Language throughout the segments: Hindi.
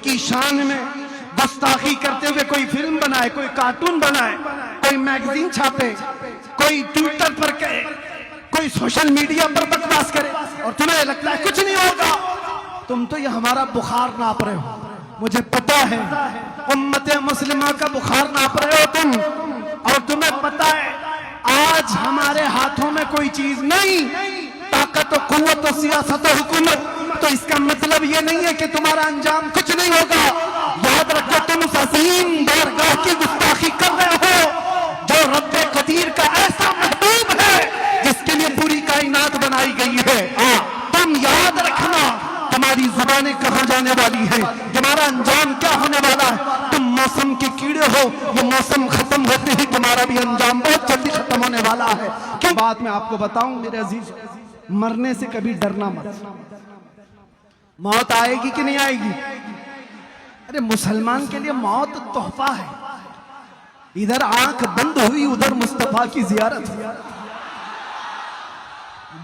की शान में गुस्ताखी करते हुए कोई फिल्म बनाए, कोई कार्टून बनाए, कोई मैगजीन छापे, कोई ट्विटर पर कहे, कोई सोशल मीडिया पर बकवास करे और तुम्हें लगता है कुछ नहीं होगा। तुम तो ये हमारा बुखार नाप रहे हो, मुझे पता है उम्मत मुस्लिमा का बुखार नाप रहे हो तुम, और तुम्हें पता है आज हमारे हाथों में कोई चीज नहीं, ताकत और कुव्वत और सियासत और हुकूमत। तो इसका मतलब ये नहीं है कि तुम्हारा अंजाम कुछ नहीं होगा। याद रखो तुम उस अजीम बारगाह की गुस्ताखी कर रहे हो जो रब्बे कदीर का ऐसा महबूब है जिसके लिए पूरी कायनात बनाई गई है। तुम याद रखना तुम्हारी जुबानें कहां जाने वाली है, तुम्हारा अंजाम क्या होने वाला है। तुम मौसम के कीड़े हो, ये मौसम खत्म होते ही तुम्हारा भी अंजाम बहुत जल्दी खत्म होने वाला है। क्या बात मैं आपको बताऊं मेरे अजीज, मरने से कभी डरना मत। मौत आएगी कि नहीं आएगी? अरे मुसलमान के लिए मौत तोहफा है। इधर आंख बंद हुई, उधर मुस्तफा की जियारत।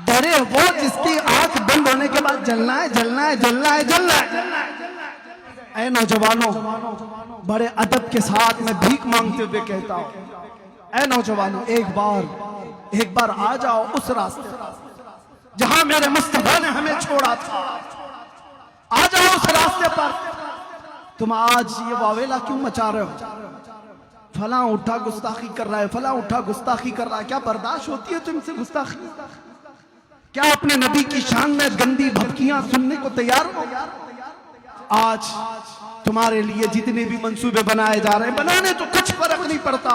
डरे वो जिसकी आंख बंद होने के बाद जलना है, जलना है, जलना है, जलना है। ऐ नौजवानों, बड़े अदब के साथ मैं भीख मांगते हुए कहता हूं, ऐ नौजवानों, एक बार आ जाओ उस रास्ते जहां मेरे मुस्तफा ने हमें छोड़ा था। आ जाओ उस रास्ते पर। तुम आज ये वावेला क्यों मचा रहे हो? फला उठा गुस्ताखी कर रहा है, फला उठा गुस्ताखी कर रहा है। क्या बर्दाश्त होती है तुमसे गुस्ताखी? क्या अपने नबी की शान में गंदी भपकियां सुनने को तैयार हो? आज तुम्हारे लिए जितने भी मंसूबे बनाए जा रहे हैं, बनाने तो कुछ फर्क नहीं पड़ता।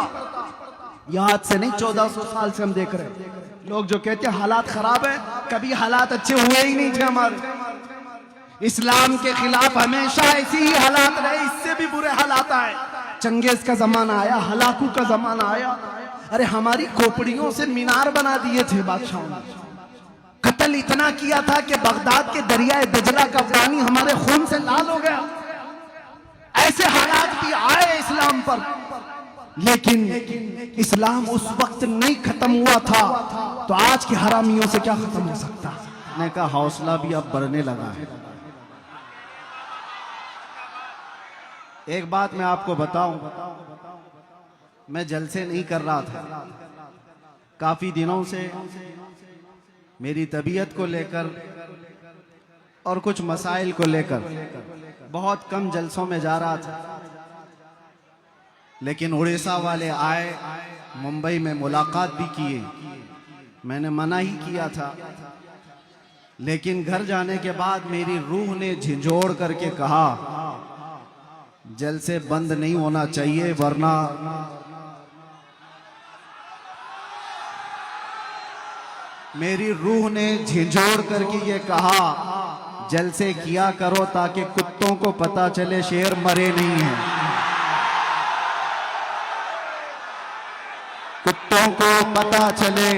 याद से नहीं, 1400 साल से हम देख रहे हैं लोग जो कहते हैं हालात खराब है, कभी हालात अच्छे हुए ही नहीं थे हमारे। इस्लाम के खिलाफ हमेशा ऐसी ही हालात रहे, इससे भी बुरे हालात आए। चंगेज का जमाना आया, हलाकू का जमाना आया। अरे हमारी खोपड़ियों से मीनार बना दिए थे बादशाहों ने। कत्ल इतना किया था कि बगदाद के दरियाए दजला का पानी हमारे खून से लाल हो गया। ऐसे हालात भी आए इस्लाम पर, लेकिन इस्लाम उस वक्त नहीं खत्म हुआ था, तो आज के हरामियों से क्या खत्म हो सकता? ने का हौसला भी अब बढ़ने लगा है। एक बात मैं आपको बताऊं, मैं जलसे नहीं कर रहा था। काफी दिनों से मेरी तबीयत को लेकर और कुछ मसाइल को लेकर बहुत कम जलसों में जा रहा था, लेकिन उड़ीसा वाले आए, मुंबई में मुलाकात भी किए। मैंने मना ही किया था, लेकिन घर जाने के बाद मेरी रूह ने झिझोड़ करके कहा जलसे बंद नहीं होना चाहिए, वरना मेरी रूह ने झिझोड़ करके ये कहा जलसे किया करो ताकि कुत्तों को पता चले शेर मरे नहीं है। कुत्तों को पता चले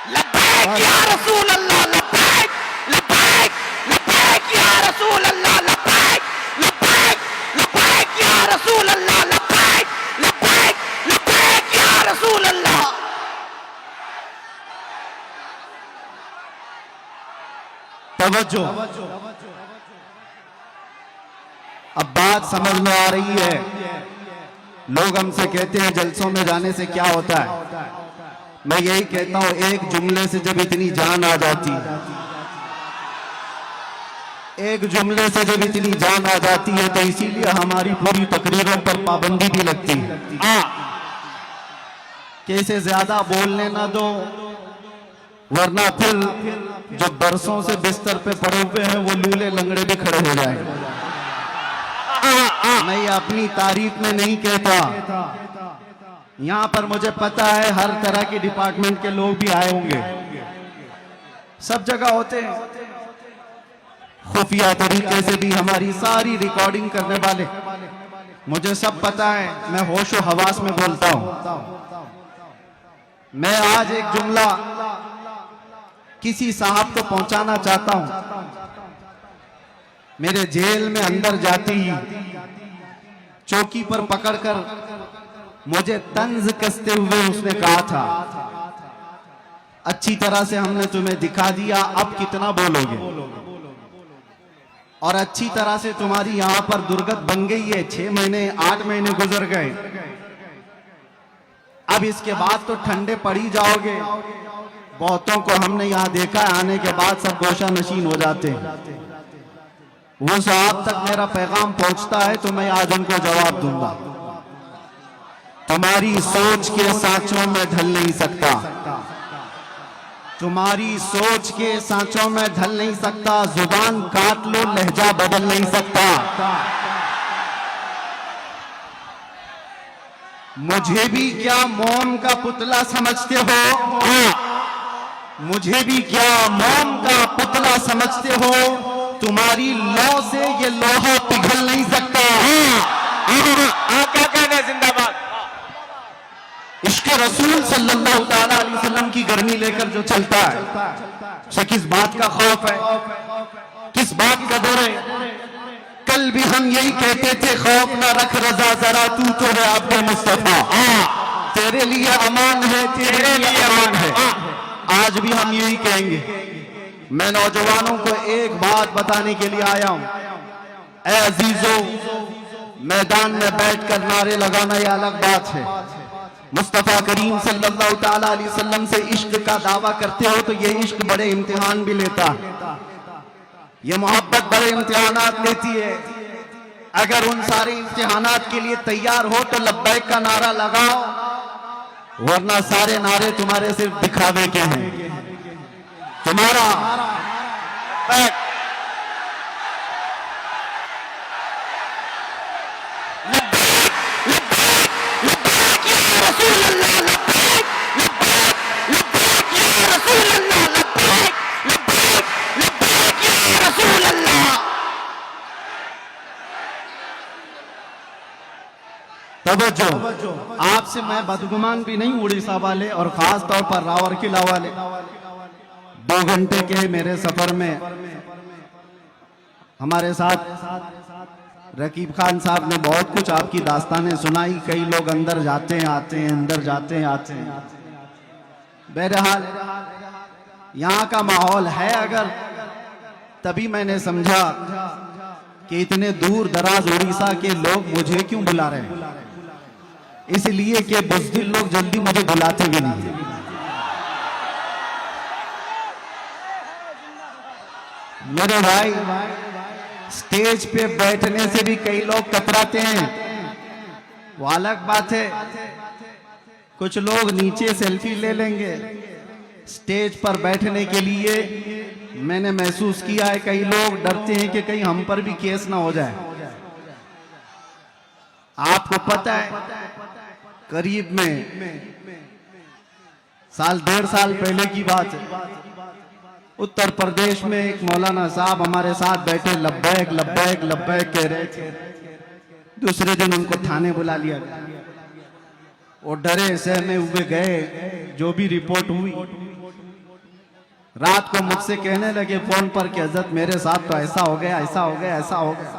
लब्बैक या रसूल अल्लाह, लब्बैक लब्बैक लब्बैक या रसूल अल्लाह, लब्बैक लब्बैक लब्बैक या रसूल अल्लाह, लब्बैक लब्बैक लब्बैक या रसूल अल्लाह। तवज्जो, अब बात समझ में आ रही है। लोग हमसे कहते हैं जलसों में जाने से क्या होता है। मैं यही कहता हूं, एक जुमले से जब इतनी जान आ जाती है, एक जुमले से जब इतनी जान आ जाती है, तो इसीलिए हमारी पूरी तकरीरों पर पाबंदी भी लगती है कि इसे ज्यादा बोलने ना दो, वरना फिर जो बरसों से बिस्तर पे पड़े हुए हैं वो लूले लंगड़े भी खड़े हो जाएंगे। मैं ये अपनी तारीफ में नहीं कहता, यहां पर मुझे पता है हर तरह के डिपार्टमेंट के लोग भी आए होंगे, सब जगह होते हैं। खुफिया तरीके से भी हमारी सारी रिकॉर्डिंग करने वाले, मुझे सब पता है, मैं होशो हवास में बोलता हूं। मैं आज एक जुमला किसी साहब को पहुंचाना चाहता हूं। मेरे जेल में अंदर जाती ही चौकी पर पकड़कर मुझे तंज कसते हुए उसने कहा था, अच्छी तरह से हमने तुम्हें दिखा दिया, अब कितना बोलोगे। और अच्छी तरह से तुम्हारी यहां पर दुर्गत बन गई है। 6 महीने 8 महीने गुजर गए, अब इसके बाद तो ठंडे पड़ ही जाओगे। बहुतों को हमने यहां देखा है, आने के बाद सब गोशा नशीन हो जाते हैं। वो साहब तक मेरा पैगाम पहुंचता है तो मैं आज उनको जवाब दूंगा। तुम्हारी सोच के सांचों में ढल नहीं सकता, तुम्हारी सोच के सांचों में ढल नहीं सकता। जुबान काट लो, लहजा बदल नहीं सकता। मुझे भी क्या मोम का पुतला समझते हो? मुझे भी क्या मोम का पुतला समझते हो? तुम्हारी लौ से ये लोहा पिघल नहीं सकता। क्या कहना है, जिंदाबाद। इश्क रसूल सल्लल्लाहु ताला अलैहि वसल्लम की गर्मी लेकर जो चलता है, उसे किस बात का खौफ है, किस बात का डर है? कल भी हम यही कहते थे, खौफ ना रख रजा जरा, तू तो है अब्दे मुस्तफा। तेरे लिए अमान है, तेरे लिए अमान है। आज भी हम यही कहेंगे। मैं नौजवानों को एक बात बताने के लिए आया हूं। ऐ अजीजों, मैदान में बैठकर नारे लगाना यह अलग बात है। मुस्तफा करीम सल्लल्लाहु ताला अलैहि वसल्लम से इश्क का दावा करते हो तो यह इश्क बड़े इम्तिहान भी लेता है। ये मोहब्बत बड़े इम्तिहानात लेती है। अगर उन सारे इम्तिहानात के लिए तैयार हो तो लब्बैक का नारा लगाओ, वरना सारे नारे तुम्हारे सिर्फ दिखावे के हैं। तुम्हारा तवज्जो, आपसे मैं बदगुमान भी नहीं, उड़ीसा वाले और खास तौर पर रावरकिला वाले। 2 घंटे के मेरे सफर में हमारे साथ रकीब खान साहब ने बहुत कुछ आपकी दास्तानें सुनाई। कई लोग अंदर जाते हैं आते हैं, अंदर जाते हैं आते हैं। बहरहाल यहाँ का माहौल है अगर, तभी मैंने समझा कि इतने दूर दराज उड़ीसा के लोग मुझे क्यों बुला रहे हैं। इसलिए कि बुज़दिल लोग जल्दी मुझे बुलाते भी नहीं। मेरे भाई, स्टेज पे बैठने से भी कई लोग कतराते हैं, वो अलग बात है। कुछ लोग नीचे सेल्फी ले लेंगे। स्टेज पर बैठने के लिए मैंने महसूस किया है कई लोग डरते हैं कि कहीं हम पर भी केस ना हो जाए। आपको पता है, करीब में साल 1.5 साल पहले की बात है, उत्तर प्रदेश में एक मौलाना साहब हमारे साथ बैठे लब्बैक लब्बैक लब्बैक कह रहे थे। दूसरे दिन उनको थाने बुला लिया गया। वो डरे सहमे हुए गए, जो भी रिपोर्ट हुई। रात को मुझसे कहने लगे फोन पर कि हजरत मेरे साथ तो ऐसा हो गया, ऐसा हो गया, ऐसा हो गया।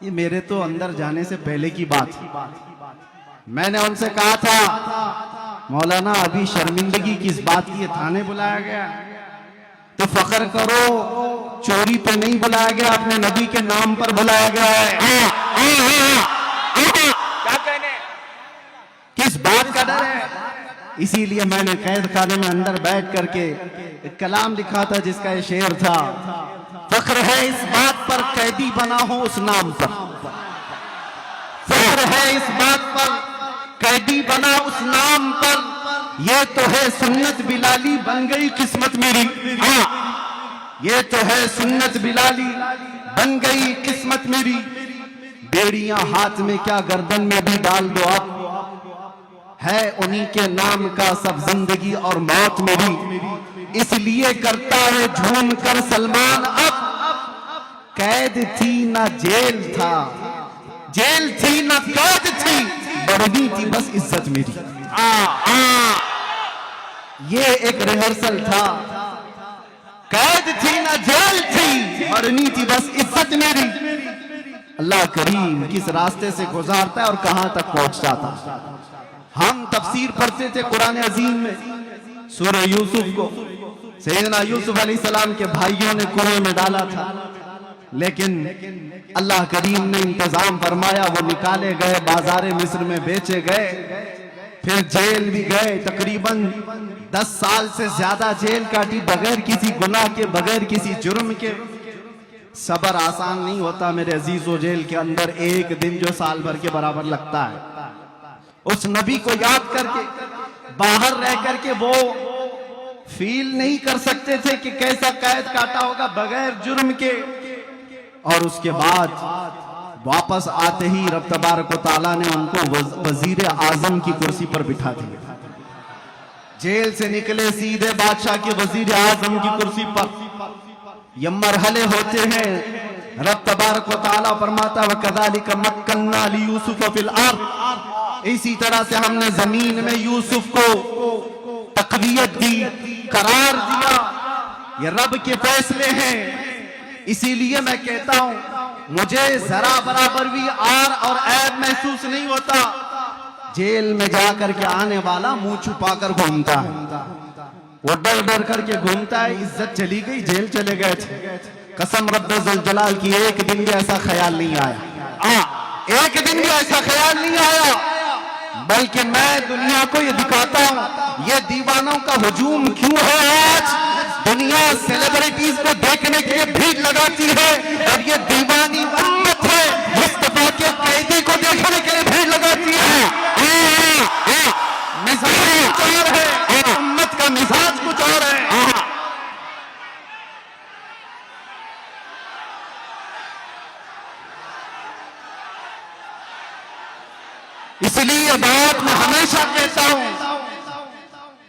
ये मेरे तो अंदर जाने से पहले की बात। मैंने उनसे कहा था, मौलाना अभी शर्मिंदगी किस बात की है, थाने बुलाया गया तो फख्र करो, चोरी पे नहीं बुलाया गया, अपने नबी के नाम पर बुलाया गया है। क्या कहने, किस बात का डर है? इसीलिए मैंने कैद खाने में अंदर बैठ करके एक कलाम लिखा था जिसका ये शेर था, फख्र है इस बात पर कैदी बना हो उस नाम पर। फख्र है इस बात पर कैदी बना उस नाम पर, ये तो है सुन्नत बिलाली बन गई किस्मत मेरी। ये तो है सुन्नत बिलाली बन गई किस्मत मेरी। बेड़ियां हाथ में क्या गर्दन में भी डाल दो आप, है उन्हीं के नाम का सब जिंदगी और मौत मेरी। इसलिए करता है झूम कर सलमान अब, कैद थी ना जेल था, जेल थी ना कैद थी, बढ़नी थी बस इज्जत मेरी। ये एक रिहर्सल था। कैद थी ना जेल थी, बढ़नी थी बस इज्जत मेरी। अल्लाह करीम किस रास्ते से गुजारता है और कहां तक पहुंच जाता। हम तफसीर पढ़ते थे कुरान अजीम में, सूरह यूसुफ को सैयदना यूसुफ अलैहिस्सलाम के भाइयों ने कुएं में डाला था, लेकिन अल्लाह करीम ने इंतजाम फरमाया, वो निकाले गए, बाजारे मिस्र में बेचे गए, फिर जेल भी गए। तकरीबन 10 साल से ज्यादा जेल काटी बगैर किसी गुनाह के, बगैर किसी जुर्म के। सबर आसान नहीं होता मेरे अजीजों, जेल के अंदर एक दिन जो साल भर के बराबर लगता है। उस नबी को याद करके, बाहर रह करके वो फील नहीं कर सकते थे कि कैसा कैद काटा होगा बगैर जुर्म के। और उसके बाद वापस आते ही रब तबारक व तआला ने उनको वजीर आजम की कुर्सी पर बिठा दिया। जेल से निकले सीधे बादशाह के वजीर आजम की कुर्सी पर। ये मरहले होते हैं। रब तबारक व तआला फरमाता है वकज़ालिक मक्कन्ना लियूसुफ फिल अर्द, इसी तरह से हमने जमीन में यूसुफ को तकवीयत दी, करार दिया। ये रब के फैसले हैं। इसीलिए मैं कहता हूं मुझे जरा बराबर भी आर और ऐब महसूस नहीं होता। जेल में जाकर के आने वाला मुंह छुपाकर घूमता है, वो डर डर करके घूमता है। इज्जत चली गई, जेल चले गए थे। कसम रब्बे जुल जलाल की एक दिन भी ऐसा ख्याल नहीं आया, एक दिन भी ऐसा ख्याल नहीं आया। बल्कि मैं दुनिया को ये दिखाता हूं ये दीवानों का हुजूम क्यों है। आज दुनिया सेलिब्रिटीज को देखने के लिए भीड़ लगाती है, और ये दीवानी उम्मत है मुस्तफा के कैदी को देखने के लिए भीड़ लगाती है। मिजाज कुछ और है, उम्मत का मिजाज कुछ और है। इसलिए बात मैं हमेशा कहता हूं,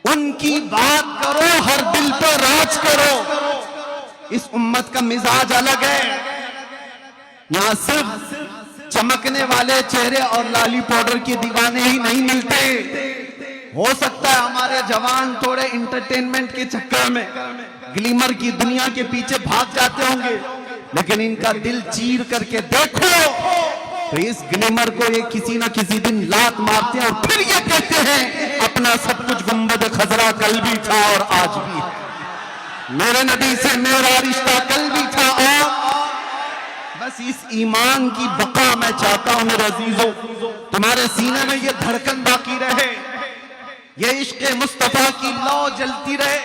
उनकी बात करो, हर दिल पे राज करो। इस उम्मत का मिजाज अलग है। यहां सिर्फ चमकने वाले चेहरे और लाली पाउडर के दीवाने ही नहीं मिलते। हो सकता है हमारे जवान थोड़े इंटरटेनमेंट के चक्कर में ग्लिमर की दुनिया के पीछे भाग जाते होंगे, लेकिन इनका दिल चीर करके देखो तो इस ग्लिमर को ये किसी ना किसी दिन लात मारते हैं और फिर ये कहते हैं अपना सब कुछ गुंबद खजरा कल भी था और आज भी है। मेरे नबी से मेरा रिश्ता कल भी था और बस इस ईमान की बका मैं चाहता हूं मेरे अजीजों, तुम्हारे सीने में ये धड़कन बाकी रहे, ये इश्क़ मुस्तफा की लौ जलती रहे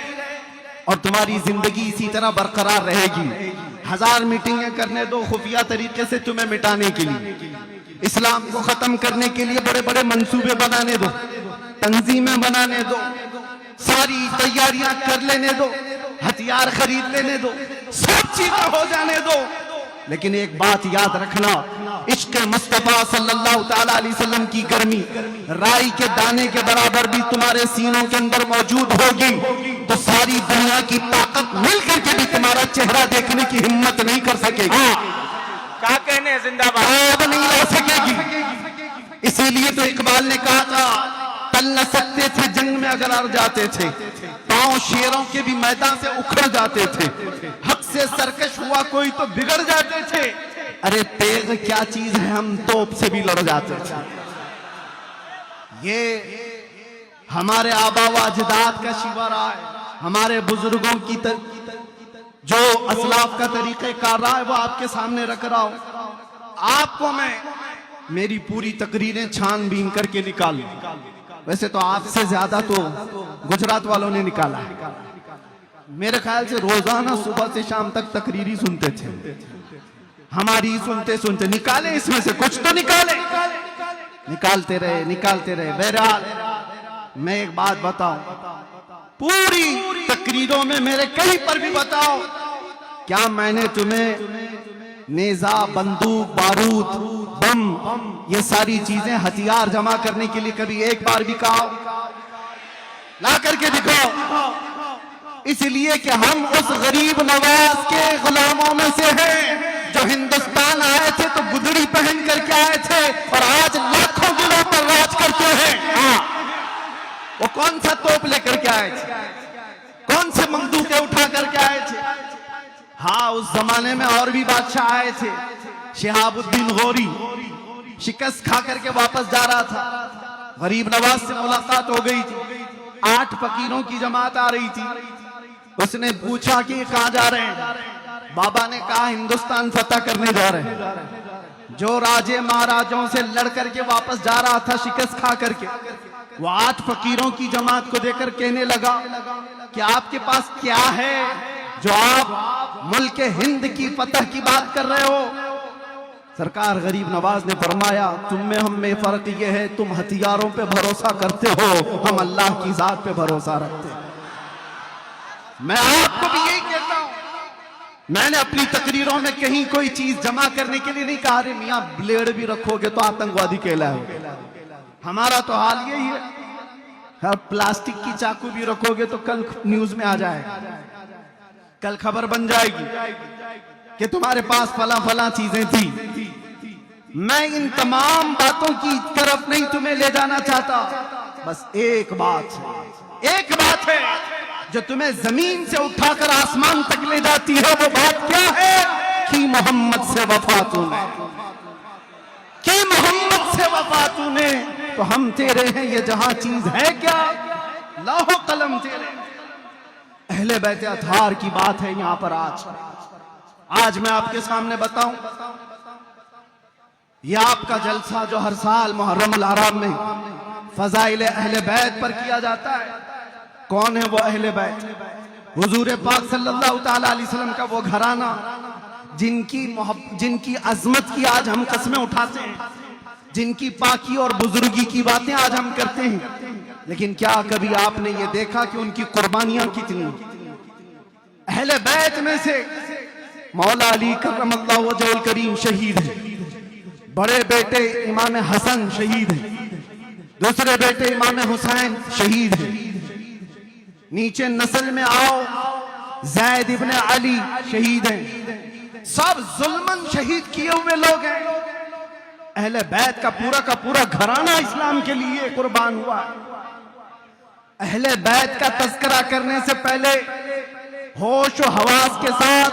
और तुम्हारी जिंदगी इसी तरह बरकरार रहेगी। 1000 मीटिंगें करने दो खुफिया तरीके से तुम्हें मिटाने के लिए, इस्लाम को खत्म करने के लिए बड़े बड़े मंसूबे बनाने दो, तंजीमें बनाने दो, सारी तैयारियां कर लेने दो, हथियार खरीद लेने दो, सब चीजें हो जाने दो, लेकिन एक बात याद रखना, इश्क़ मुस्तफा सल्लल्लाहु तआला अलैहि वसल्लम की गर्मी राई के दाने के बराबर भी तुम्हारे सीनों के अंदर मौजूद होगी तो सारी दुनिया की ताकत मिलकर के भी तुम्हारा चेहरा देखने की हिम्मत नहीं कर सकेगी। क्या कहने जिंदाबाद अब नहीं ला सकेगी। इसीलिए तो इकबाल ने कहा था तल न सकते थे जंग में अगर अड़ जाते थे, पांव शेरों के भी मैदान से उखड़ जाते थे, हक से सरकश हुआ कोई तो बिगड़ जाते थे। अरे तेज क्या चीज है, हम तोप से भी लड़ जाते थे। ये हमारे आबा व अजदाद का शिवरा है, हमारे बुजुर्गों की जो असलाफ का तरीक़ेकार रहा है वो आपके सामने रख रहा हूं। आपको मैं मेरी पूरी तकरीरें छानबीन करके निकाल, वैसे तो आपसे ज्यादा तो गुजरात वालों ने निकाला है। मेरे ख्याल से रोजाना सुबह से शाम तक तकरीरी सुनते थे, हमारी सुनते सुनते निकाले, इसमें से कुछ तो निकाले, निकालते रहे। बहरहाल मैं एक बात बताऊं, पूरी तकरीरों में मेरे कहीं पर भी बताओ क्या मैंने तुम्हें नेजा, बंदूक, बारूद, बम, ये सारी चीजें हथियार जमा करने के लिए कभी एक बार भी कहा? ला करके दिखाओ। इसलिए कि हम उस गरीब नवाज के गुलामों में से हैं जो हिंदुस्तान आए थे तो गुदड़ी पहन करके आए थे और आज लाखों दिलों पर राज करते हैं। वो कौन सा तोप लेकर के आए थे, कौन से बंदूकें उठा करके आए थे? हाँ, उस जमाने में और भी बादशाह आए थे। शिहाबुद्दीन गौरी शिकस्त खा करके वापस जा रहा था, गरीब नवाज से मुलाकात हो गई थी। 8 फकीरों की जमात आ रही थी। उसने पूछा कि कहां जा रहे हैं? बाबा ने कहा हिंदुस्तान फतह करने जा रहे हैं। जो राजे महाराजों से लड़ करके वापस जा रहा था शिकस्त खा करके, वो 8 फकीरों की जमात को देखकर कहने लगा कि आपके पास क्या है जो आप मुल्क हिंद की फतह की बात कर रहे हो? सरकार गरीब नवाज ने फरमाया, तुम में हम में फर्क ये है, तुम हथियारों पे भरोसा करते हो, हम अल्लाह की जात पे भरोसा रखते हैं। मैं आपको भी यही कहता हूं। मैंने अपनी तकरीरों में कहीं कोई चीज जमा करने के लिए नहीं कहा, अरे मियां ब्लेड भी रखोगे तो आतंकवादी कहलाओगे। हमारा तो हाल यही है, हर प्लास्टिक की चाकू भी रखोगे तो कल न्यूज में आ जाएगा, कल खबर बन जाएगी कि तुम्हारे पास फला फला चीजें थी। मैं इन तमाम बातों की तरफ नहीं तुम्हें ले जाना चाहता, बस एक बात है जो तुम्हें जमीन से उठाकर आसमान तक ले जाती है। वो बात क्या है? कि मोहम्मद से वफा तूने, कि मोहम्मद से वफा तूने, तो हम तेरे हैं, ये जहां चीज है क्या, लाहो कलम तेरे। अहले बैत अतहार की बात है यहां पर। आज मैं आपके सामने बताऊं, यह आपका जलसा जो हर साल मुहर्रम अल हराम में फजाइल अहले बैत पर किया जाता है। कौन है वो अहले बैत? हुजूर पाक सल्लल्लाहु ताला अलैहि वसल्लम का वो घराना जिनकी अजमत की आज हम कस्में उठाते हैं, जिनकी पाकी और बुजुर्गी की बातें आज हम करते हैं। लेकिन क्या कभी आपने ये देखा कि उनकी कुर्बानियां कितनी? अहले बैत में से मौला अली करमल्लाहु वजहुल करीम शहीद है, बड़े बेटे इमाम हसन शहीद है, दूसरे बेटे इमाम हुसैन शहीद है। नीचे नस्ल में आओ, ज़ैद इब्न अली शहीद हैं। सब जुल्मन शहीद किए हुए लोग हैं। अहले बैत का पूरा घराना इस्लाम के लिए कुर्बान हुआ। अहले बैत का तज़किरा करने से पहले होश और हवास के साथ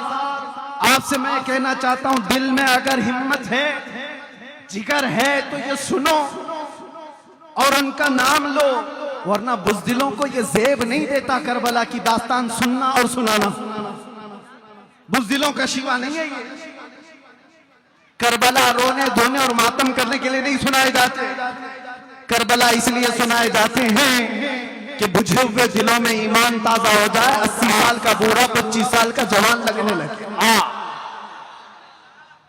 आपसे मैं कहना चाहता हूं, दिल में अगर हिम्मत है, जिगर है, तो ये सुनो और उनका नाम लो, वरना बुज़दिलों को ये ज़ेब नहीं देता करबला की दास्तान सुनना और सुनाना। बुज़दिलों का शिवा नहीं है ये। करबला रोने धोने और मातम करने के लिए नहीं सुनाए जाते। करबला इसलिए सुनाए जाते हैं कि बुझे हुए दिलों में ईमान ताजा हो जाए, 80 साल का बूढ़ा 25 साल का जवान लगने लगे।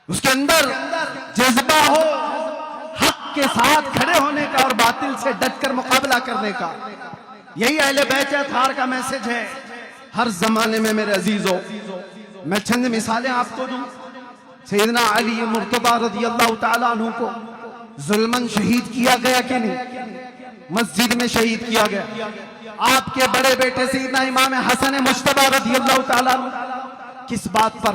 उसके अंदर जज्बा हो हक के साथ खड़े होने का और बातिल से डटकर मुकाबला करने का। यही अहले बैत अतहार का मैसेज है हर जमाने में। मेरे अजीजों, मैं चंद मिसालें आपको दूं। सैयदना अली मुर्तज़ा रज़ियल्लाहु ताला अन्हु को जुल्मन शहीद किया गया कि नहीं? मस्जिद में शहीद किया गया। आपके बड़े बेटे सैयदना इमाम हसन मुश्तबा रज़ियल्लाहु ताला अन्हु किस बात पर?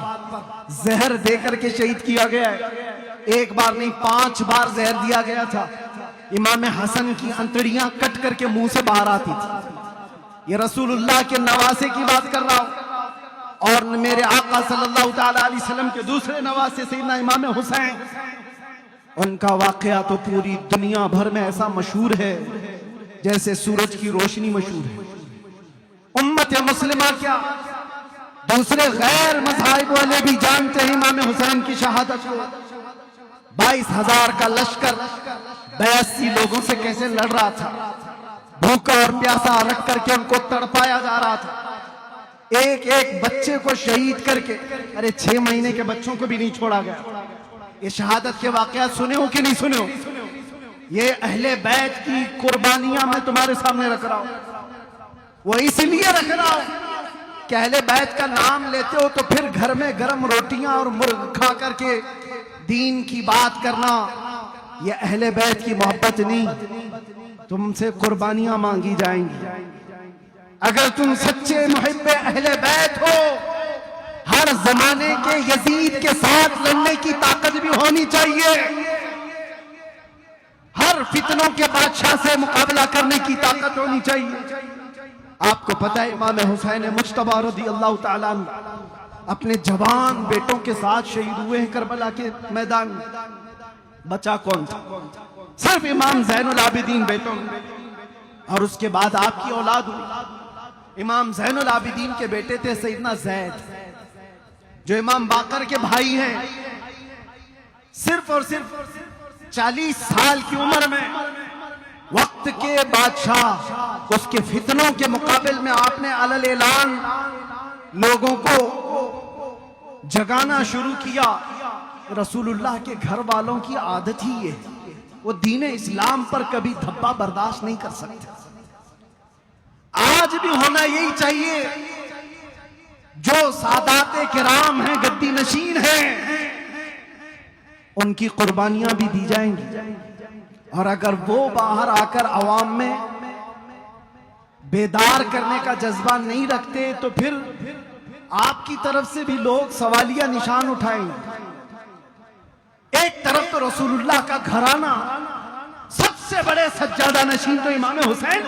जहर देकर के शहीद किया गया है। एक बार नहीं, 5 बार जहर दिया गया था। इमाम हसन की अंतड़ियां कट करके मुंह से बाहर आती थी। ये रसूलुल्लाह के नवासे की बात कर रहा हूं। और मेरे आका सल्लल्लाहु ताला अलैहि वसल्लम के दूसरे नवासे सैयदना इमाम हुसैन, उनका वाकया तो पूरी दुनिया भर में ऐसा मशहूर है जैसे सूरज की रोशनी मशहूर है। उम्मत मुस्लिमा क्या, दूसरे गैर मज़ाहिब वाले भी जानते हैं इमाम हुसैन की शहादत को। 22,000 का लश्कर 82 लोगों से कैसे लड़ रहा था। भूखा और प्यासा रख करके उनको तड़पाया जा रहा था। एक एक बच्चे को शहीद करके, अरे 6 महीने के बच्चों को भी नहीं छोड़ा गया। ये शहादत के वाकयात सुने हो कि नहीं सुने हो? ये अहले बैत की कुर्बानियां मैं तुम्हारे सामने रख रहा हूं। वो इसलिए रख रहा हूं कि अहले बैत का नाम लेते हो तो फिर घर में गर्म रोटियां और मुर्ग खा करके दीन की बात करना, ये अहले बैत की मोहब्बत नहीं। तुमसे कुर्बानियां मांगी जाएंगी। अगर तुम सच्चे मुहिब्बे अहले बैत हो, हर जमाने के यजीद के साथ लड़ने की ताकत भी होनी चाहिए। हर फितनों के बादशाह से मुकाबला करने की ताकत होनी चाहिए। आपको पता है इमाम हुसैन मुज्तबा रज़ियल्लाहु ताला अन्हु अपने जवान बेटों के साथ शहीद हुए हैं करबला के मैदान में। बचा कौन था? सिर्फ इमाम ज़ैनुल आबिदीन बेटों ने। और उसके बाद आपकी औलाद हुई। इमाम ज़ैनुल आबिदीन के बेटे थे सैयदना ज़ैद, जो इमाम बाकर के भाई हैं। सिर्फ और सिर्फ 40 साल की उम्र में वक्त के बादशाह उसके फितनों के मुकाबिल में आपने अलल ऐलान लोगों को जगाना शुरू किया। रसूलुल्लाह के घर वालों की आदत ही ये, वो दीन इस्लाम पर कभी धब्बा बर्दाश्त नहीं कर सकते। आज भी होना यही चाहिए। जो सादाते किराम हैं, गद्दी नशीन हैं, उनकी कुर्बानियां भी दी जाएंगी। और अगर वो बाहर आकर अवाम में बेदार करने का जज्बा नहीं रखते तो फिर आपकी तरफ से भी लोग सवालिया निशान उठाएंगे। एक तरफ तो रसूलुल्लाह का घराना, सबसे बड़े सज्जादा नशीन तो इमाम हुसैन,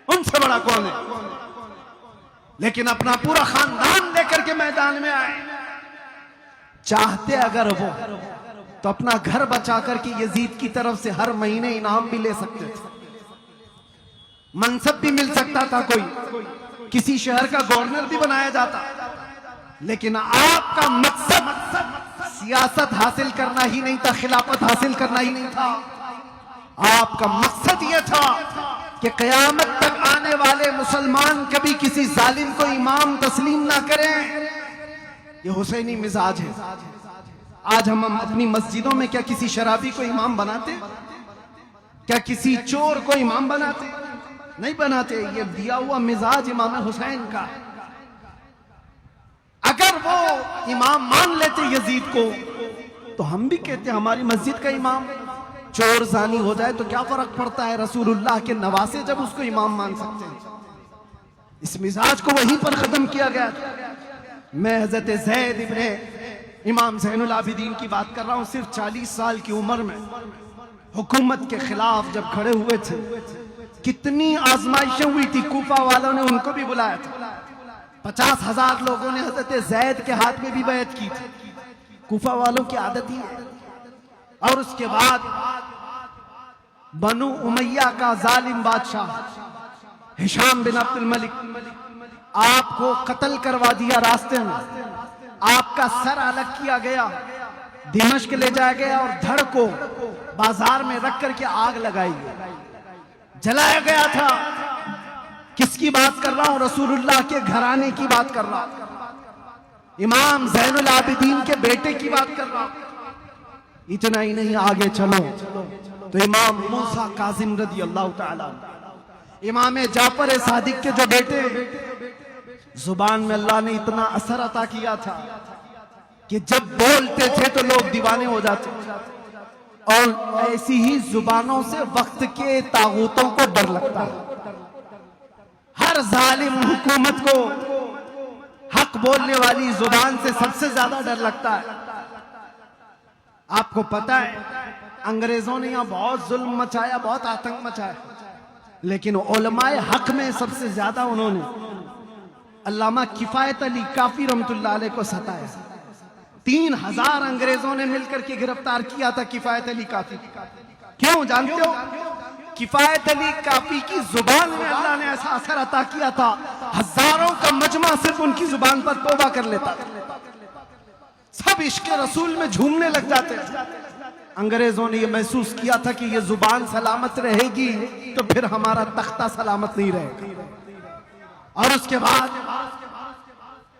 उनसे बड़ा कौन है? लेकिन अपना पूरा खानदान लेकर के मैदान में आए। चाहते अगर वो तो अपना घर बचा करके यजीद की तरफ से हर महीने इनाम भी ले सकते थे, मनसब भी मिल सकता था, कोई किसी शहर का गवर्नर भी बनाया जाता। लेकिन आपका मकसद सियासत हासिल करना ही नहीं था, खिलाफत हासिल करना ही नहीं था। आपका मकसद यह था कि कयामत तक आने वाले मुसलमान कभी किसी जालिम को इमाम तस्लीम ना करें। ये हुसैनी मिजाज है। आज हम अपनी मस्जिदों में क्या किसी शराबी को इमाम बनाते? क्या किसी चोर को इमाम बनाते? नहीं बनाते। ये दिया हुआ मिजाज इमाम हुसैन का। अगर वो इमाम मान लेते यजीद को तो हम भी कहते हमारी मस्जिद का इमाम। चोर जानी हो जाए तो क्या फर्क पड़ता है? रसूलुल्लाह के नवासे जब उसको इमाम मान सकते हैं। इस मिजाज को वहीं पर खत्म किया गया। मैं हजरत ज़ैद इब्ने इमाम ज़ैनुल आबिदीन की बात कर रहा हूं। सिर्फ 40 साल की उम्र में हुकूमत के खिलाफ जब खड़े हुए थे, कितनी आजमाइशें हुई थी। कूफा वालों ने उनको भी बुलाया था। 50,000 लोगों ने हजरत ज़ैद के हाथ में भी बैत की थी। कूफा वालों की आदत ही है। और उसके बाद बनु उमैया का जालिम बादशाह हिशाम बिन अब्दुल मलिक आपको कत्ल करवा दिया। रास्ते में आपका सर अलग किया गया, दिमश्क ले जाया गया और धड़ को बाजार में रख करके आग लगाई गई, जलाया गया था। किसकी बात कर रहा हूं? रसूलुल्लाह के घराने की बात कर रहा हूं। इमाम ज़ैनुल आबिदीन के बेटे की बात कर रहा हूं। इतना ही नहीं, आगे चलो तो इमाम मूसा काजिम रदी अल्लाह ताला, इमाम जाफर सादिक के जो बेटे, जुबान में अल्लाह ने इतना असर अता किया था कि जब बोलते थे तो लोग दीवाने हो जाते। और ऐसी ही जुबानों से वक्त के तागूतों को डर लगता है। हर जालिम हुकूमत को हक बोलने वाली जुबान से सबसे ज्यादा डर लगता है। आपको पता है अंग्रेजों ने यहां बहुत जुल्म मचाया, बहुत आतंक मचाया, लेकिन उलमाए हक में सबसे ज्यादा उन्होंने अल्लामा किफायत अली काफी रहमतुल्लाह अलैह को सताया। 3000 अंग्रेजों ने मिलकर के गिरफ्तार किया था किफायत अली काफी। क्यों जानते हो? किफायत अली काफी की जुबान में अल्लाह ने ऐसा असर अता किया था, हजारों का मजमा सिर्फ उनकी जुबान पर तौबा कर लेता था। सब इश्क रसूल में झूमने लग जाते थे। अंग्रेजों ने यह महसूस किया था कि यह जुबान सलामत रहेगी तो फिर हमारा तख्ता सलामत नहीं रहेगा। और उसके बाद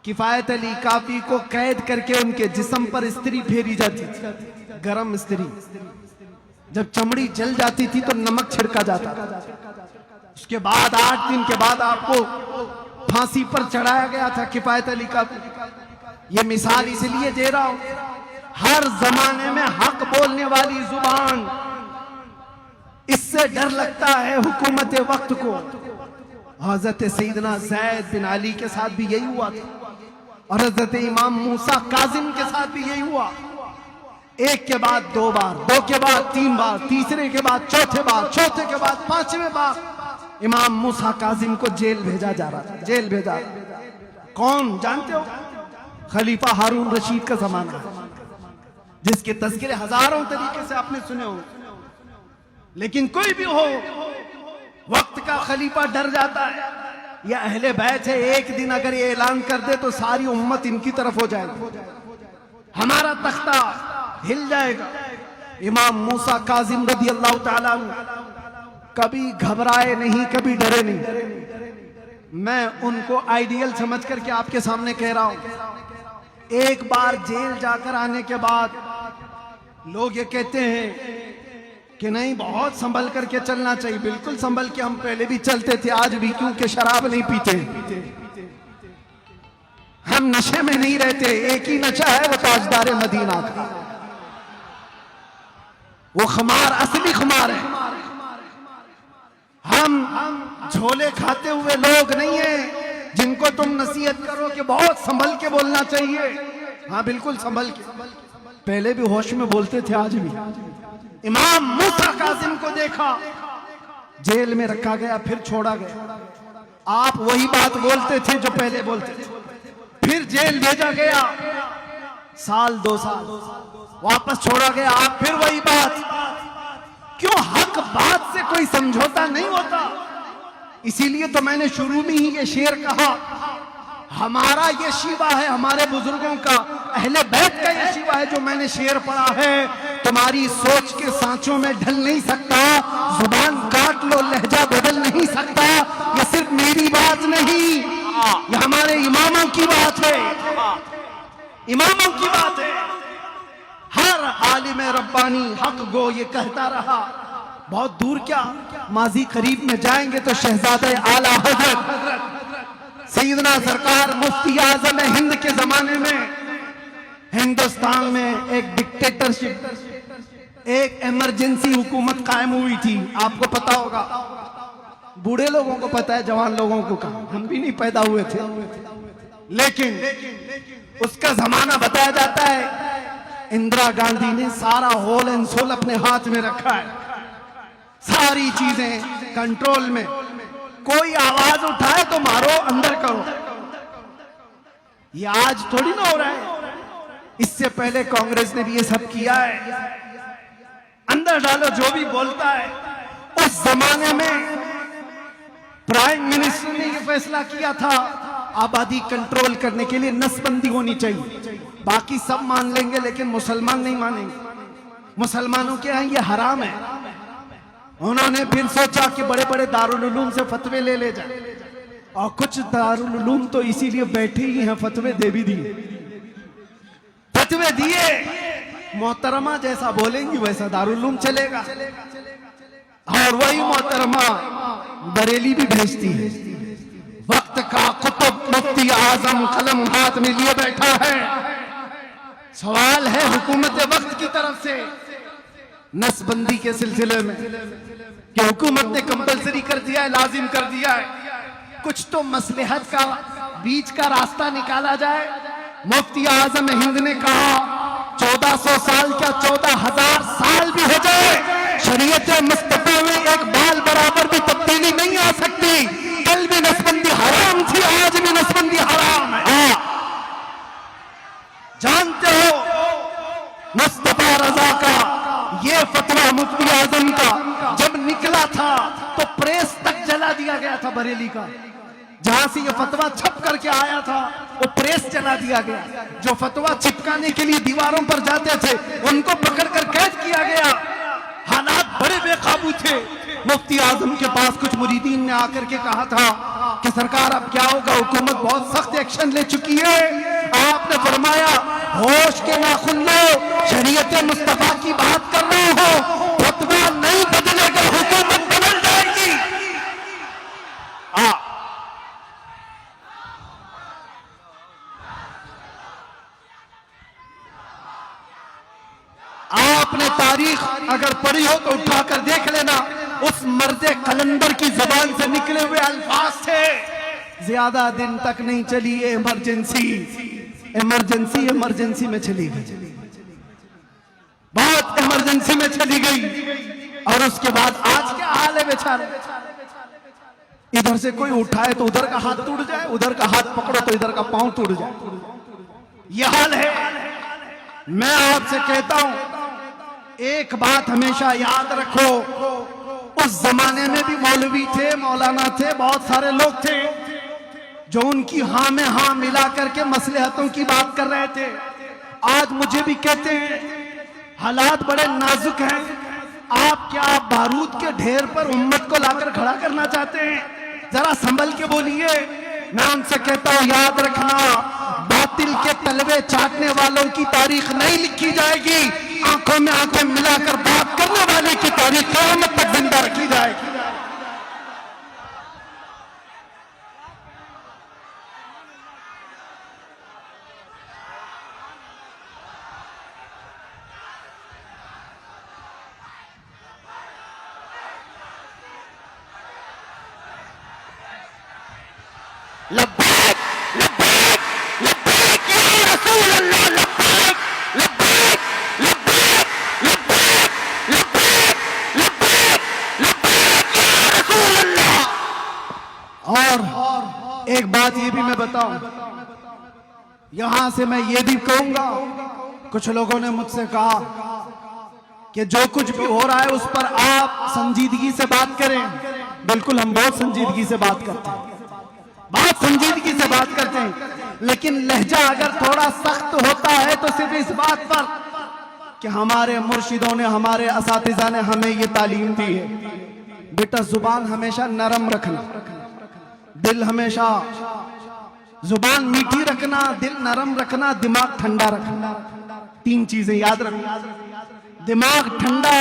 किफायत अली काफी को कैद करके उनके जिस्म पर इस्त्री फेरी जाती थी, गरम इस्त्री। जब चमड़ी जल जाती थी तो नमक छिड़का जाता था। उसके बाद 8 दिन के बाद आपको फांसी पर चढ़ाया गया था किफायत अली काफी। ये मिसाल इसलिए दे रहा हूं, हर जमाने में हक बोलने वाली जुबान, इससे डर लगता है हुकूमत वक्त को। हजरत सैयदना ज़ैद बिन अली के साथ भी यही हुआ था और हजरत इमाम मूसा काजिम के साथ भी यही हुआ। एक के बाद 2 बार, 2 के बाद 3 बार, तीसरे के बाद चौथे बार, चौथे के बाद 5वें बार इमाम मूसा काजिम को जेल भेजा जा रहा था। जेल भेजा कौन जानते हो? खलीफा हारून रशीद का जमाना, जिसके तज़किरे हजारों तरीके से आपने सुने हो। लेकिन कोई भी हो, वक्त का खलीफा डर जाता है, यह अहले बैत है, एक दिन अगर ये ऐलान कर दे तो सारी उम्मत इनकी तरफ हो जाएगी, हमारा तख्ता हिल जाएगा। इमाम मूसा काजिम रदी अल्लाह ताला अन्हु कभी घबराए नहीं, कभी डरे नहीं। मैं उनको आइडियल समझ करके आपके सामने कह रहा हूं। एक बार जेल जाकर आने के बाद लोग ये कहते हैं कि नहीं, बहुत संभल करके चलना चाहिए। बिल्कुल संभल के हम पहले भी चलते थे, आज भी, क्योंकि शराब नहीं पीते, हम नशे में नहीं रहते। एक ही नशा है, वो ताजदार मदीना का, वो खुमार असली खुमार है। हम झोले खाते हुए लोग नहीं है जिनको तुम नसीहत करो कि बहुत संभल के बोलना चाहिए। हाँ बिल्कुल संभल के, पहले भी होश में बोलते थे, आज भी। इमाम मूसा काजिम को देखा, जेल में रखा गया, फिर छोड़ा गया। आप वही बात बोलते थे जो पहले बोलते थे, फिर जेल भेजा गया, साल 2 साल, वापस छोड़ा गया, आप फिर वही बात। क्यों? हक बात से कोई समझौता नहीं होता। इसीलिए तो मैंने शुरू में ही ये शेर कहा, हमारा ये शिवा है, हमारे बुजुर्गों का, अहले बैत का ये शिवा है जो मैंने शेर पढ़ा है। तुम्हारी सोच के सांचों में ढल नहीं सकता, जुबान काट लो लहजा बदल नहीं सकता। ये सिर्फ मेरी बात नहीं, ये हमारे इमामों की बात है, इमामों की बात है। हर आलिम रब्बानी हक गो ये कहता रहा। बहुत दूर क्या, माजी करीब में जाएंगे तो शहजादे आला हजरत सैयदना सरकार मुफ्ती आजम हिंद के जमाने में हिंदुस्तान में एक डिक्टेटरशिप, एक इमरजेंसी हुकूमत कायम हुई थी। आपको पता होगा, बूढ़े लोगों को पता है, जवान लोगों को कहा, हम भी नहीं पैदा हुए थे, लेकिन उसका जमाना बताया जाता है। इंदिरा गांधी ने सारा होल एंड सोल अपने हाथ में रखा है, सारी चीजें कंट्रोल में। कोई आवाज उठाए तो मारो, अंदर करो। ये आज थोड़ी ना हो रहा है, इससे पहले कांग्रेस ने भी ये सब किया है। अंदर डालो जो भी बोलता है। उस जमाने में प्राइम मिनिस्टर ने ये फैसला किया था, आबादी कंट्रोल करने के लिए नसबंदी होनी चाहिए। बाकी सब मान लेंगे लेकिन मुसलमान नहीं मानेंगे, मुसलमानों के यहाँ ये हराम है। उन्होंने फिर सोचा कि बड़े बड़े दारुल उलूम से फतवे ले जाए, और कुछ दारुल उलूम तो इसीलिए बैठे ही हैं, फतवे दे भी दिए, फतवे दिए। मोहतरमा जैसा बोलेंगी वैसा दारुल उलूम चलेगा, और वही मोहतरमा बरेली भी भेजती है। वक्त का कुतुब मुफ्ती आजम कलम हाथ में लिए बैठा है। सवाल है हुकूमत वक्त की तरफ से नसबंदी के सिलसिले में कि हुकूमत ने कंपलसरी कर दिया है, लाजिम कर दिया है। कुछ तो मसलहत का बीच का रास्ता निकाला जाए। मुफ्ती आजम हिंद ने कहा 1400 साल क्या 14,000 साल भी हो जाए, शरीयत मुस्तफा में एक बाल बराबर भी तब्दीली नहीं आ सकती। कल भी नसबंदी हराम थी, आज भी नसबंदी हराम है। जानते हो मुस्तफा रजा का ये फतवा मुफ्ती आजम का जब निकला था तो प्रेस तक जला दिया गया था बरेली का। जहां से ये फतवा छप करके आया था वो प्रेस जला दिया गया। जो फतवा चिपकाने के लिए दीवारों पर जाते थे उनको पकड़कर कैद किया गया। हालात बड़े बेकाबू थे। मुफ्ती आजम के पास कुछ मुरीदीन ने आकर के कहा था कि सरकार अब क्या होगा, हुकूमत बहुत सख्त एक्शन ले चुकी है। आपने फरमाया होश के नाखुन लो, शरीयत मुस्तफा की बात कर रहे हो, फतवा नहीं बदलेगा, हुकूमत बदल जाएगी। आपने तारीख अगर पढ़ी हो तो उठाकर देख लेना, उस मर्दे कलंदर की जुबान से निकले हुए अल्फाज थे। ज्यादा दिन तक नहीं चली ये इमरजेंसी, इमरजेंसी इमरजेंसी में चली गई, बहुत इमरजेंसी में चली गई। और उसके बाद आज क्या हाल है बेचारे, इधर से कोई उठाए तो उधर का हाथ टूट जाए, उधर का हाथ पकड़ो तो इधर का पांव टूट जाए, यह हाल है। मैं आपसे कहता हूं एक बात हमेशा याद रखो, उस जमाने में भी मौलवी थे, मौलाना थे, बहुत सारे लोग थे जो उनकी हाँ में हाँ मिला करके मसलहतों की बात कर रहे थे। आज मुझे भी कहते हैं हालात बड़े नाजुक हैं, आप क्या बारूद के ढेर पर उम्मत को लाकर खड़ा करना चाहते हैं? जरा संभल के बोलिए। मैं उनसे कहता हूं याद रखना, बातिल के तलवे चाटने वालों की तारीख नहीं लिखी जाएगी, आंखों में आंखें मिलाकर बात करने वाले की तारीख क़यामत तक जिंदा रखी जाएगी। लब्बैक लब्बैक लब्बैक या रसूल अल्लाह, लब्बैक लब्बैक लब्बैक लब्बैक लब्बैक लब्बैक लब्बैक या रसूल अल्लाह। और एक बात ये भी मैं बताऊं, यहां से मैं ये भी कहूंगा, कुछ लोगों ने मुझसे कहा कि जो कुछ भी हो रहा है उस पर आप संजीदगी से बात करें। बिल्कुल, हम बहुत संजीदगी से बात करते हैं, बहुत संजीदगी से बात करते हैं, लेकिन लहजा अगर थोड़ा सख्त होता है तो सिर्फ इस बात पर कि हमारे मुर्शिदों ने, हमारे असातिज़ा ने हमें ये तालीम दी है, बेटा जुबान हमेशा नरम रखना, दिल हमेशा, जुबान मीठी रखना, दिल नरम रखना, दिमाग ठंडा रखना। 3 चीजें याद रखना, दिमाग ठंडा,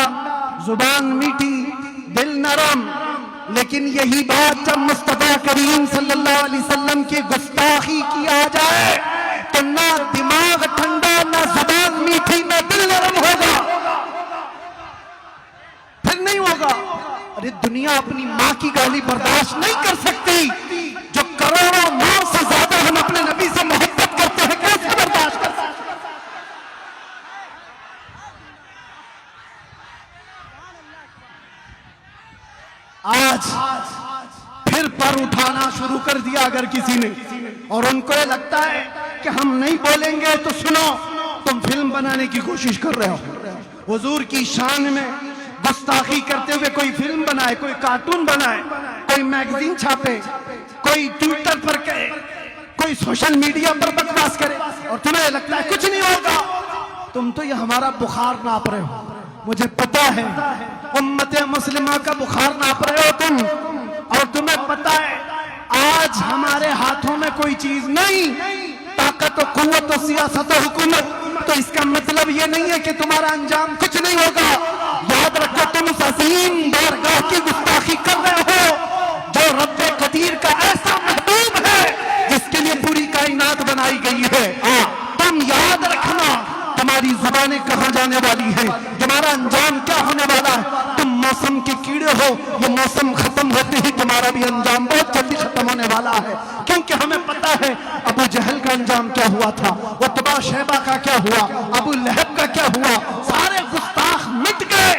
जुबान मीठी, दिल नरम। लेकिन यही बात जब मुस्तफा करीम सल्लल्लाहु अलैहि वसल्लम की गुस्ताखी की आ जाए तो ना दिमाग ठंडा, ना जुबान मीठी, ना दिल नरम होगा, फिर नहीं होगा। अरे दुनिया अपनी माँ की गाली बर्दाश्त नहीं कर सकती, जो करोड़ों माँ से ज्यादा हम अपने नबी से मोहब्बत करते हैं, कैसे बर्दाश्त कर सकते? आज फिर पर उठाना शुरू कर दिया अगर किसी ने, और उनको ये लगता है कि हम नहीं बोलेंगे तो सुनो, तुम फिल्म बनाने की कोशिश कर रहे हो। हुजूर की शान में गुस्ताखी करते हुए कोई फिल्म बनाए, कोई कार्टून बनाए, कोई मैगजीन छापे, कोई ट्विटर पर कहे, कोई सोशल मीडिया पर बकवास करे, और तुम्हें लगता है कुछ नहीं होगा। तुम तो ये हमारा बुखार नाप रहे हो, मुझे पता है उम्मत मुस्लिमा का बुखार नाप रहे हो तुम, और तुम्हें पता है आज हमारे हाथों में कोई चीज नहीं, ताकत और कुव्वत और सियासत और हुकूमत, तो इसका मतलब ये नहीं है कि तुम्हारा अंजाम कुछ नहीं होगा। याद रखो, तुम उस अजीम बारगाह की गुस्ताखी कर रहे हो जो रब्बे कदीर का ऐसा महबूब है जिसके लिए पूरी कायनात बनाई गई है। तुम याद रखना, तुम्हारी जुबानें कहां जाने वाली हैं, तुम्हारा अंजाम क्या होने वाला है। तुम मौसम के कीड़े हो, ये मौसम खत्म होते ही तुम्हारा भी अंजाम बहुत जल्दी खत्म होने वाला है, क्योंकि हमें पता है अबू जहल का अंजाम क्या हुआ था, उतबा शैबा का क्या हुआ, अबू लहब का क्या हुआ, सारे गुस्ताख मिट गए।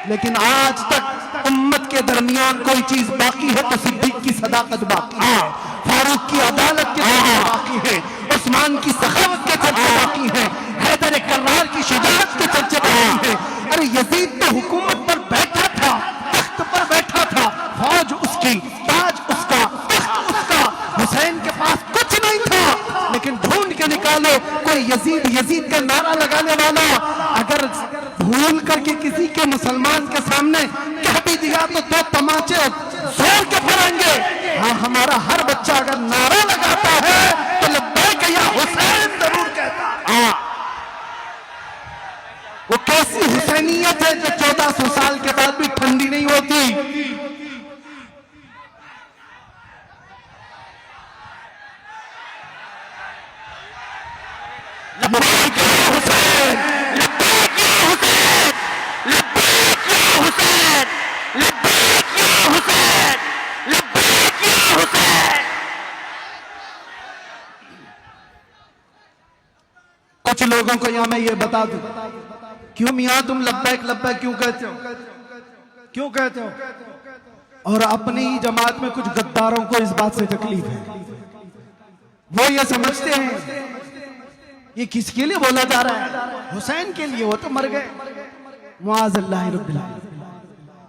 लेकिन आज तक उम्मत के दरमियान कोई चीज बाकी है तो सिद्दीक की सदाकत बाकी है, फारूक की अदालत के चर्चे बाकी है, उस्मान की सखावत के चर्चे बाकी है, हैदर कर्रार की शुजाअत के चर्चे बाकी है। अरे यजीद तो हुकूमत पर बैठा था, तख्त पर बैठा था, फौज उसकी, ताज उसका, तख्त उसका, हुसैन के पास कुछ नहीं था, लेकिन ढूंढ के निकालो कोई यजीद यजीद का नारा लगाने वाला अगर भूल करके किसी के मुसलमान के सामने कह भी दिया तो 2 तमाचे जोर के पड़ेंगे। हाँ, हमारा हर बच्चा अगर नारा लगाता है तो लब्बैक या हुसैन जरूर कहता है। वो कैसी हुसैनियत है जो 1400 साल के बाद भी ठंडी नहीं होती। लब्बैक या हुसैन, लब्बैक या हुसैन, लब्बैक या हुसैन, लब्बैक या हुसैन, लब्बैक या हुसैन। कुछ लोगों को यहां मैं ये बता दूं, क्यों मियां तुम लब्बैक लब्बैक क्यों कहते हो, क्यों कहते हो? और अपनी ही जमात में कुछ गद्दारों को इस बात से तकलीफ है, वो ये समझते हैं ये किसके लिए बोला जा रहा है, हुसैन के लिए, वो तो मर गए, मुआज़ अल्लाह रब्बिल आलमीन।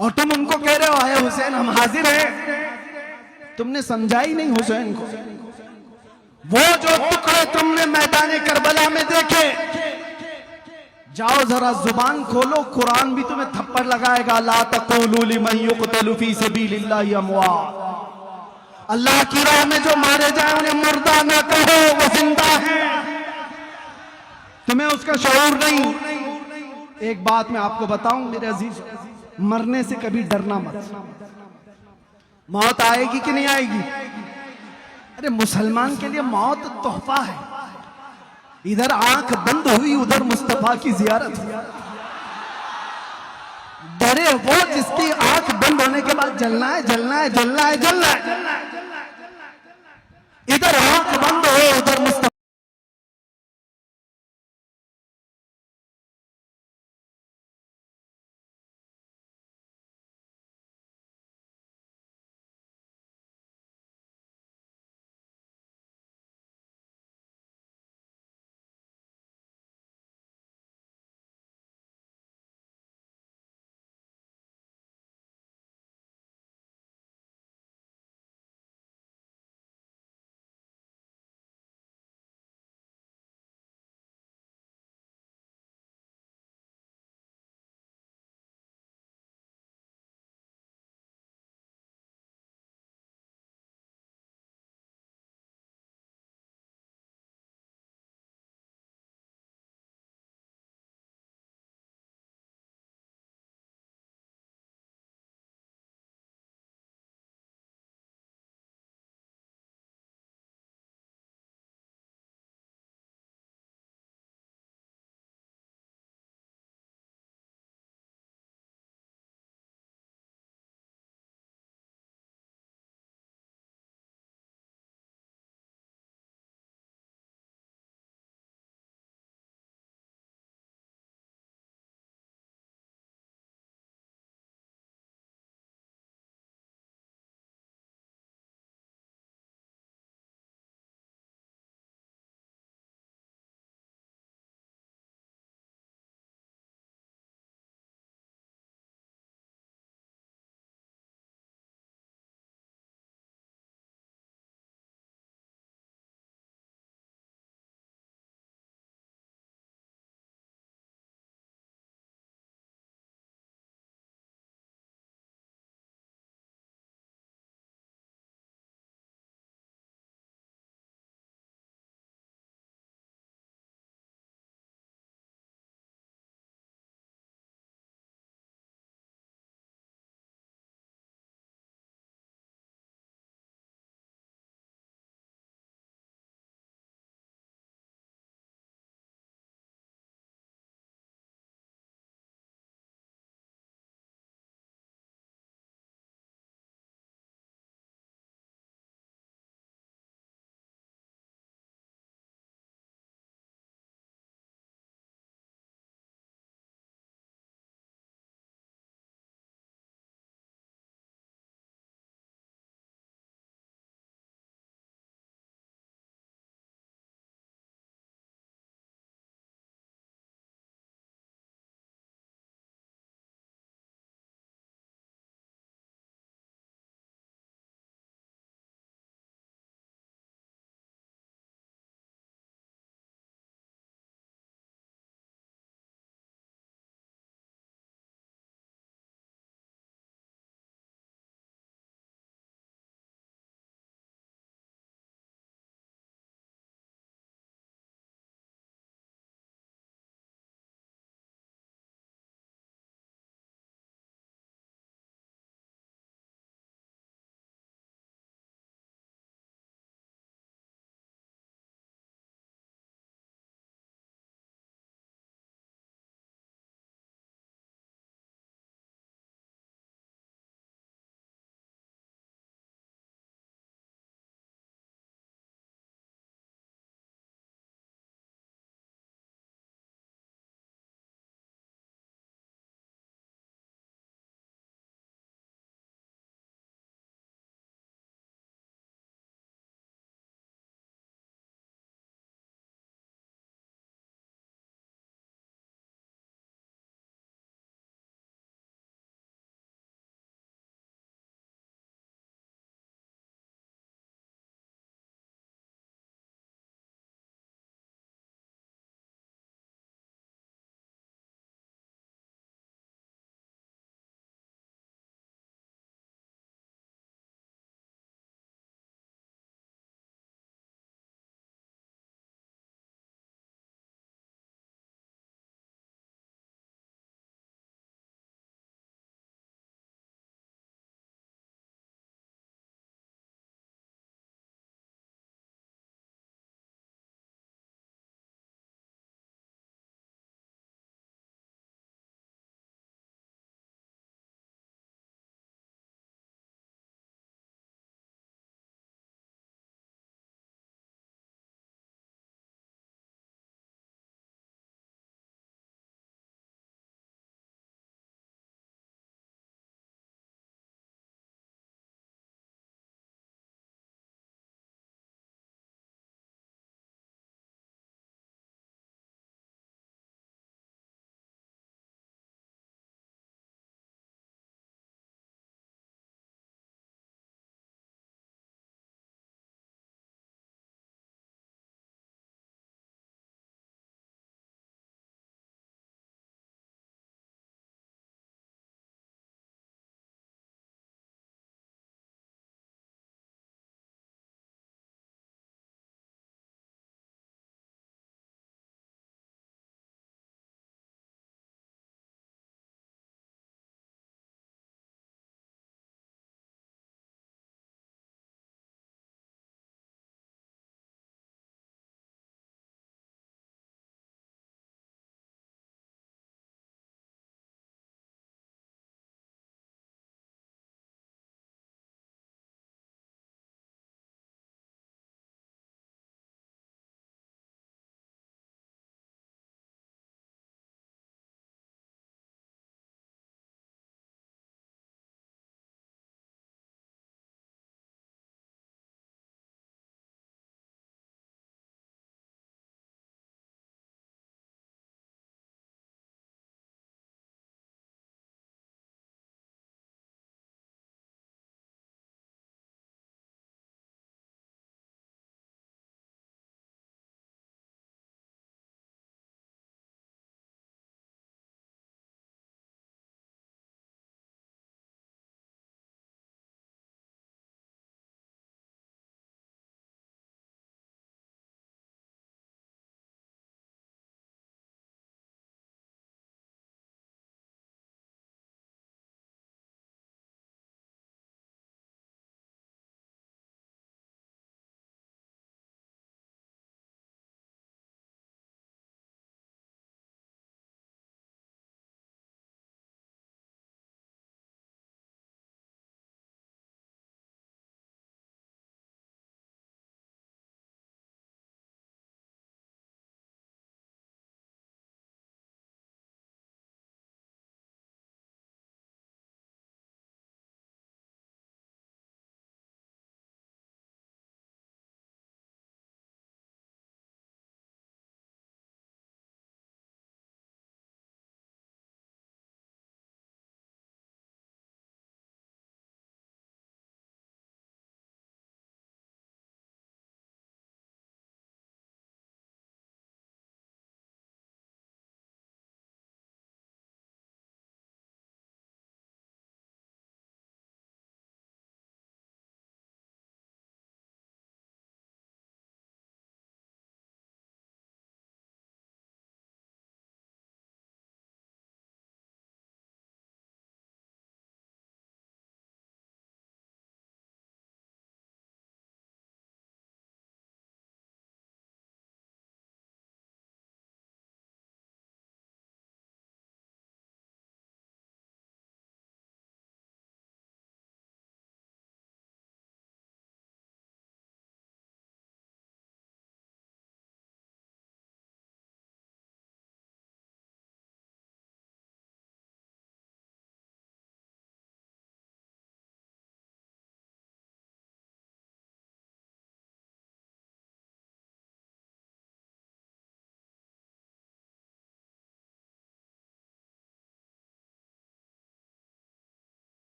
और तुम उनको कह रहे हो आए हुसैन हम हाजिर हैं। तुमने समझा ही नहीं हुसैन को। वो जो टुकड़े तुमने मैदान करबला में देखे, जाओ जरा जुबान खोलो, कुरान भी तुम्हें थप्पड़ लगाएगा। ला तक़ूलू लिमन युक़तलु फ़ी सबीलिल्लाहि अमवात। अल्लाह की राह में जो मारे जाए उन्हें मुर्दा ना कहो, वो जिंदा है। तुम्हें उसका शऊर नहीं। एक बात मैं आपको बताऊं मेरे अजीज, मरने से कभी डरना मत। मौत आएगी कि नहीं आएगी? अरे मुसलमान के लिए मौत तोहफा है। इधर आंख बंद हुई, उधर मुस्तफा की जियारत हुई। डरे वो जिसकी आंख बंद होने के बाद जलना है, जलना है, जलना है, जलना है। इधर